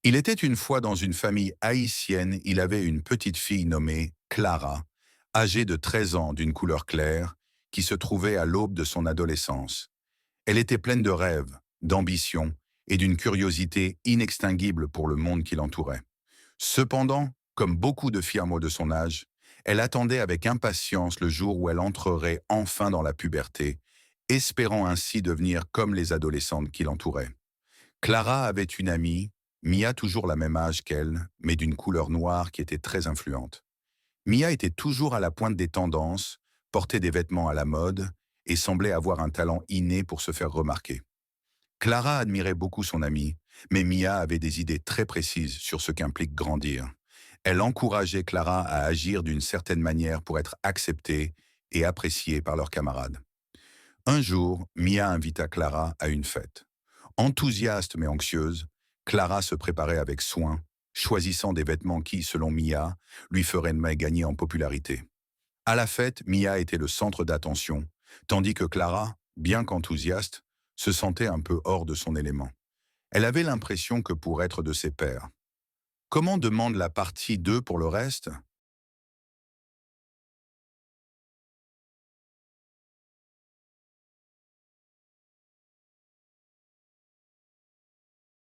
Il était une fois dans une famille haïtienne, il avait une petite fille nommée Clara, âgée de 13 ans d'une couleur claire, qui se trouvait à l'aube de son adolescence. Elle était pleine de rêves, d'ambition et d'une curiosité inextinguible pour le monde qui l'entourait. Cependant, comme beaucoup de firmes de son âge, elle attendait avec impatience le jour où elle entrerait enfin dans la puberté, espérant ainsi devenir comme les adolescentes qui l'entouraient. Clara avait une amie, Mia toujours la même âge qu'elle, mais d'une couleur noire qui était très influente. Mia était toujours à la pointe des tendances, portait des vêtements à la mode et semblait avoir un talent inné pour se faire remarquer. Clara admirait beaucoup son amie, mais Mia avait des idées très précises sur ce qu'implique grandir. Elle encourageait Clara à agir d'une certaine manière pour être acceptée et appréciée par leurs camarades. Un jour, Mia invita Clara à une fête. Enthousiaste mais anxieuse, Clara se préparait avec soin, choisissant des vêtements qui, selon Mia, lui feraient gagner en popularité. À la fête, Mia était le centre d'attention, tandis que Clara, bien qu'enthousiaste, se sentait un peu hors de son élément. Elle avait l'impression que pour être de ses pairs. Comment demande la partie 2 pour le reste?